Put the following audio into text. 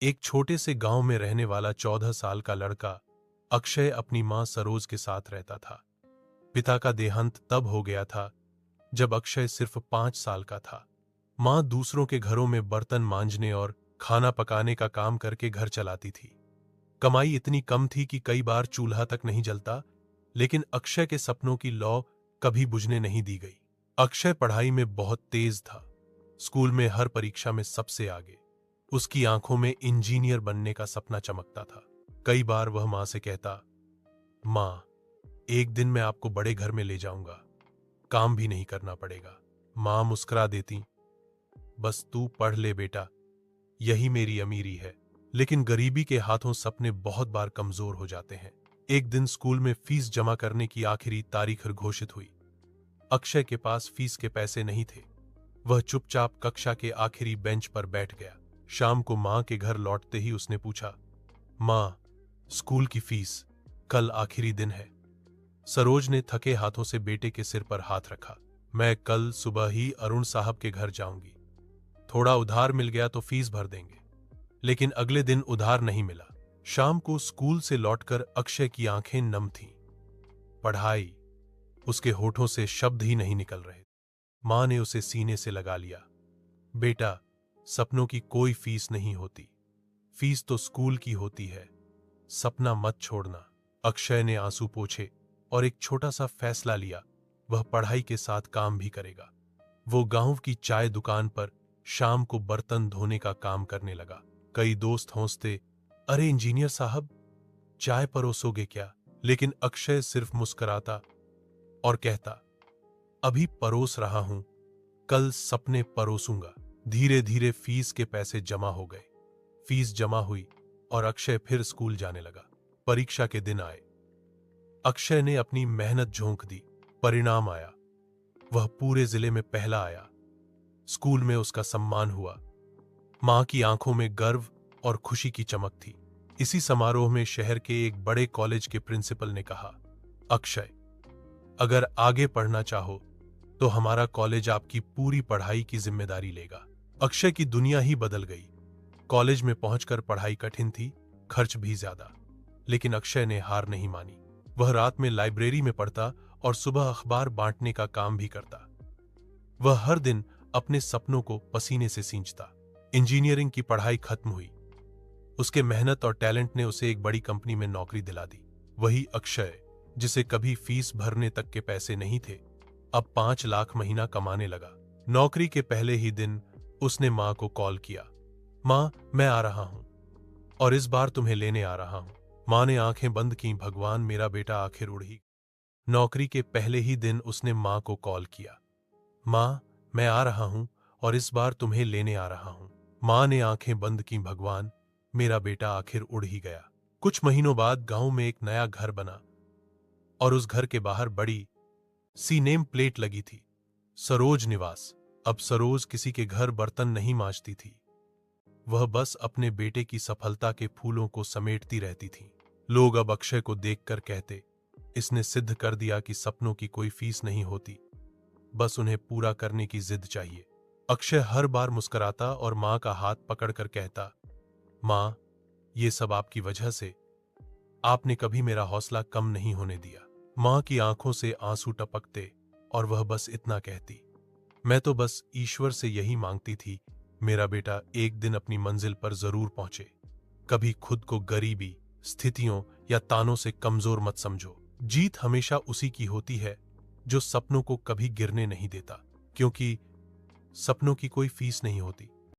एक छोटे से गांव में रहने वाला 14 साल का लड़का अक्षय अपनी मां सरोज के साथ रहता था। पिता का देहांत तब हो गया था जब अक्षय सिर्फ 5 साल का था। मां दूसरों के घरों में बर्तन मांजने और खाना पकाने का काम करके घर चलाती थी। कमाई इतनी कम थी कि कई बार चूल्हा तक नहीं जलता, लेकिन अक्षय के सपनों की लौ कभी बुझने नहीं दी गई। अक्षय पढ़ाई में बहुत तेज था। स्कूल में हर परीक्षा में सबसे आगे। उसकी आंखों में इंजीनियर बनने का सपना चमकता था। कई बार वह मां से कहता, मां, एक दिन मैं आपको बड़े घर में ले जाऊंगा, काम भी नहीं करना पड़ेगा। मां मुस्कुरा देती, बस तू पढ़ ले बेटा, यही मेरी अमीरी है। लेकिन गरीबी के हाथों सपने बहुत बार कमजोर हो जाते हैं। एक दिन स्कूल में फीस जमा करने की आखिरी तारीख घोषित हुई। अक्षय के पास फीस के पैसे नहीं थे। वह चुपचाप कक्षा के आखिरी बेंच पर बैठ गया। शाम को मां के घर लौटते ही उसने पूछा, मां, स्कूल की फीस, कल आखिरी दिन है। सरोज ने थके हाथों से बेटे के सिर पर हाथ रखा। मैं कल सुबह ही अरुण साहब के घर जाऊंगी। थोड़ा उधार मिल गया तो फीस भर देंगे। लेकिन अगले दिन उधार नहीं मिला। शाम को स्कूल से लौटकर अक्षय की आंखें नम थीं। पढ़ाई, उसके होठों से शब्द ही नहीं निकल रहे। मां ने उसे सीने से लगा लिया। बेटा, सपनों की कोई फीस नहीं होती, फीस तो स्कूल की होती है। सपना मत छोड़ना। अक्षय ने आंसू पोंछे और एक छोटा सा फैसला लिया, वह पढ़ाई के साथ काम भी करेगा। वो गांव की चाय दुकान पर शाम को बर्तन धोने का काम करने लगा। कई दोस्त हंसते, अरे इंजीनियर साहब, चाय परोसोगे क्या? लेकिन अक्षय सिर्फ मुस्कुराता और कहता, अभी परोस रहा हूं, कल सपने परोसूंगा। धीरे धीरे फीस के पैसे जमा हो गए। फीस जमा हुई और अक्षय फिर स्कूल जाने लगा। परीक्षा के दिन आए। अक्षय ने अपनी मेहनत झोंक दी। परिणाम आया। वह पूरे जिले में पहला आया। स्कूल में उसका सम्मान हुआ। मां की आंखों में गर्व और खुशी की चमक थी। इसी समारोह में शहर के एक बड़े कॉलेज के प्रिंसिपल ने कहा, अक्षय, अगर आगे पढ़ना चाहो तो हमारा कॉलेज आपकी पूरी पढ़ाई की जिम्मेदारी लेगा। अक्षय की दुनिया ही बदल गई। कॉलेज में पहुंचकर पढ़ाई कठिन थी, खर्च भी ज्यादा, लेकिन अक्षय ने हार नहीं मानी। वह रात में लाइब्रेरी में पढ़ता और सुबह अखबार बांटने का काम भी करता। वह हर दिन अपने सपनों को पसीने से सींचता। इंजीनियरिंग की पढ़ाई खत्म हुई। उसके मेहनत और टैलेंट ने उसे एक बड़ी कंपनी में नौकरी दिला दी। वही अक्षय, जिसे कभी फीस भरने तक के पैसे नहीं थे, अब 5 लाख महीना कमाने लगा। नौकरी के पहले ही दिन उसने मां को कॉल किया, मां, मैं आ रहा हूं और इस बार तुम्हें लेने आ रहा हूं। मां ने आंखें बंद की। भगवान, मेरा बेटा आखिर उड़ ही। नौकरी के पहले ही दिन उसने मां को कॉल किया, मां, मैं आ रहा हूं और इस बार तुम्हें लेने आ रहा हूं। मां ने आंखें बंद की। भगवान, मेरा बेटा आखिर उड़ ही गया। कुछ महीनों बाद गांव में एक नया घर बना और उस घर के बाहर बड़ी सी नेम प्लेट लगी थी, सरोज निवास। अब सरोज किसी के घर बर्तन नहीं मांजती थी। वह बस अपने बेटे की सफलता के फूलों को समेटती रहती थी। लोग अब अक्षय को देखकर कहते, इसने सिद्ध कर दिया कि सपनों की कोई फीस नहीं होती, बस उन्हें पूरा करने की जिद चाहिए। अक्षय हर बार मुस्कुराता और मां का हाथ पकड़कर कहता, मां, ये सब आपकी वजह से, आपने कभी मेरा हौसला कम नहीं होने दिया। मां की आंखों से आंसू टपकते और वह बस इतना कहती, मैं तो बस ईश्वर से यही मांगती थी, मेरा बेटा एक दिन अपनी मंजिल पर जरूर पहुंचे। कभी खुद को गरीबी, स्थितियों या तानों से कमजोर मत समझो। जीत हमेशा उसी की होती है जो सपनों को कभी गिरने नहीं देता, क्योंकि सपनों की कोई फीस नहीं होती।